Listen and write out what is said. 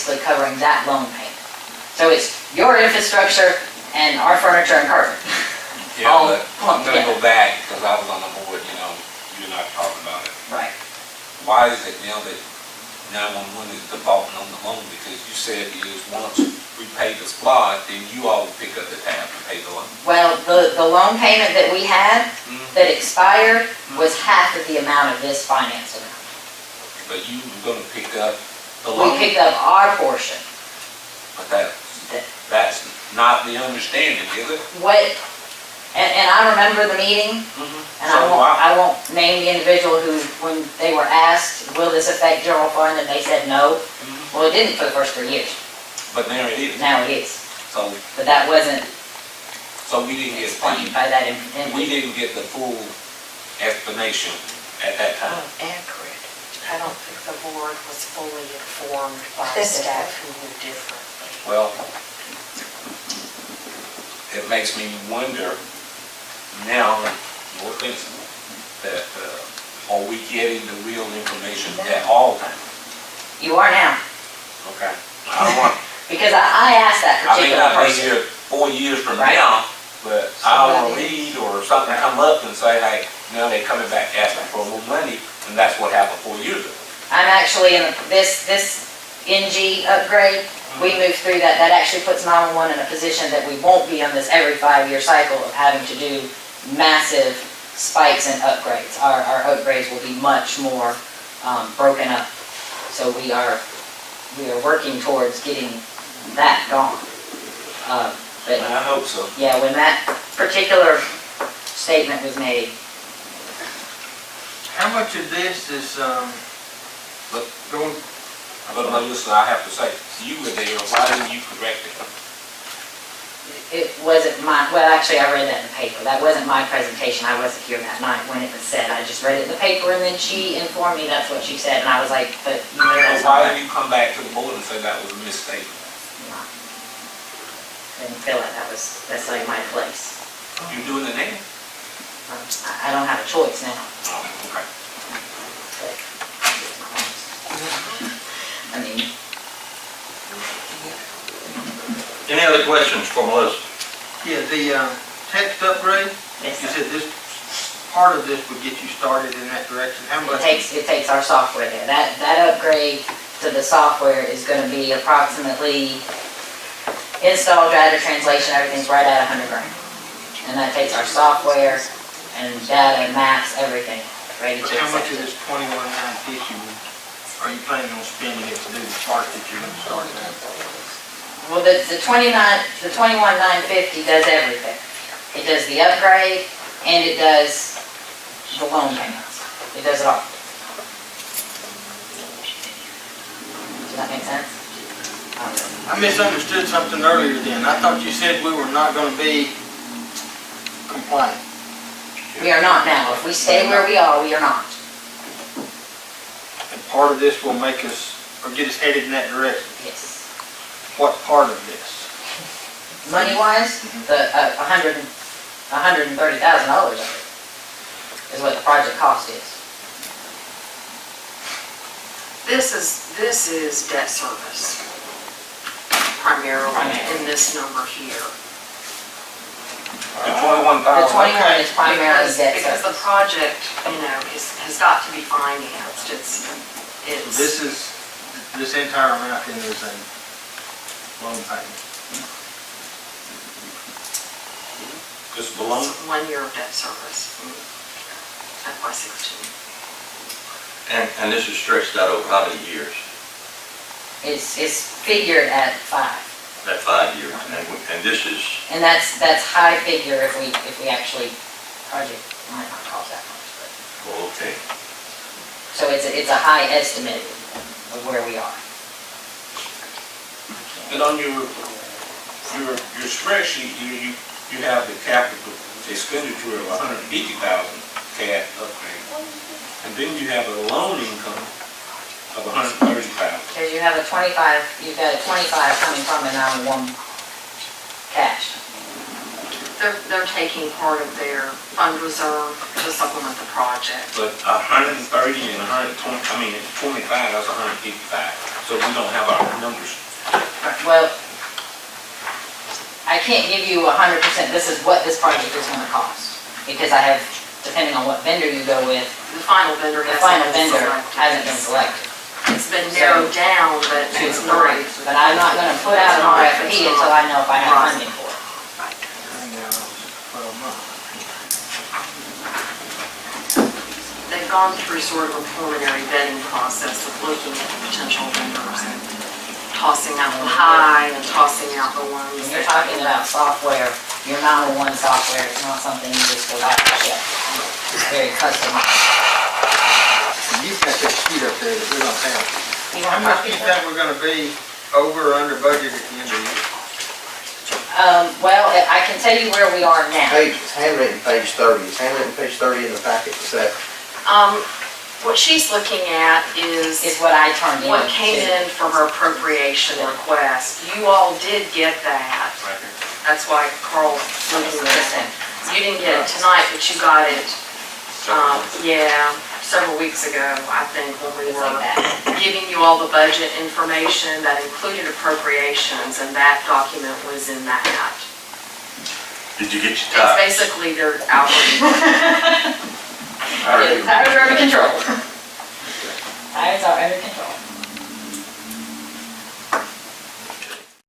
basically covering that loan payment. So it's your infrastructure and our furniture and carpet. Yeah, all but I'm clumped gonna go together. back, because I was on the board, you know, you and I talked about it. Right. Why is it now that 911 is defaulting on the loan? Because you said is once we pay the spot, then you all will pick up the tab and pay the loan. Well, the loan payment that we had that expired was half of the amount of this finance amount. But you were gonna pick up the We loan. picked up our portion. But that's not the understanding, is it? What, and I remember the meeting, and I won't name the individual who, when they were asked, will this affect general fund, and they said no. Well, it didn't for the first 3 years. But now it is. Now it is. So, But that wasn't so we didn't get explained by that we individual. didn't get the full explanation at that time. Accurate. I don't think the board was fully informed by staff who knew differently. Well, it makes me wonder now, more things, that are we getting the real information at all times? You are now. Okay. I don't want, Because I asked that I may particular not be person. here 4 years from Right. now, but I want to read or something come up and say, hey, now they're coming back asking for more money, and that's what happened 4 years ago. I'm actually in this NG upgrade, we moved through that. That actually puts 911 in a position that we won't be on this every 5-year cycle of having to do massive spikes and upgrades. Our upgrades will be much more broken up. So we are working towards getting that gone. But I hope so. yeah, when that particular statement was made, How much of this is going? But listen, I have to say, you were there, why didn't you correct it? it wasn't my, well, actually, I read that in the paper. That wasn't my presentation. I wasn't here that night when it was said. I just read it in the paper, and then she informed me that's what she said, and I was like, but you know that's Why not didn't you come back to the board and say that was a mistake? Didn't feel like that was necessarily my place. You doing it now? I don't have a choice now. Oh, okay. But, I mean, Any other questions for Melissa? Yeah, the text upgrade, yes, you sir. said this, part of this would get you started in that direction. How much? It takes our software there. That upgrade to the software is going to be approximately install, data, translation, everything's right at $100 grand. And that takes our software and data, maps, everything ready to But how much accept of it. this 21,950 are you planning on spending it to do the part that you're going to start now? Well, the 21,950 does everything. It does the upgrade and it does the loan payments. It does it all. Does that make sense? I misunderstood something earlier then. I thought you said we were not going to be compliant. We are not now. If we stay where we are not. And part of this will make us, or get us headed in that direction. Yes. What part of this? Money-wise, the $130,000 of it is what the project cost is. This is debt service, primarily in this number here. The 21,000. The 21 is primarily debt Because the service. project, has got to be financed. It's. This entire amount then is a loan payment. Just the loan? 1 year of debt service. FY16. And this is stretched out over how many years? It's figured at 5. That 5 years, and this is, And that's high figure if we actually, project might not cost that much, but. well, okay. So it's a high estimate of where we are. And on your spreadsheet here, you have the capital expenditure of 150,000 CAD upgrade. And then you have a loan income of 130,000. Because you've got a 25 coming from the 911 cash. They're taking part of their fund reserve to supplement the project. But 130 and 120, 25, that's 155. so we don't have our numbers. Well, I can't give you 100%, this is what this project is gonna cost. Because I have, depending on what vendor you go with, The final vendor the hasn't final been vendor selected. hasn't been selected. It's been narrowed down, but To it's three, not. but I'm not gonna put out an RFP until I know if I have Right. funding for it. Yeah, 12 months. They've gone through sort of a preliminary vetting process of looking at potential vendors and tossing out the high and tossing out the ones. When you're talking about software, your 911 software, it's not something you just go out and ship. It's very customized. You've got that sheet up there that we don't have. You How want much to do you think we're gonna be over or under budget at the end of the year? Well, I can tell you where we are now. It's handwritten page 30. It's handwritten page 30 in the packet. Is that? What she's looking at is Is what I turned in. what came in for her appropriation request. You all did get that. That's why Carl's looking at it. You didn't get it tonight, but you got it, yeah, several weeks ago, I think, when we It's like were that. giving you all the budget information that included appropriations, and that document was in that. Did you get your It's tie? basically their hourly.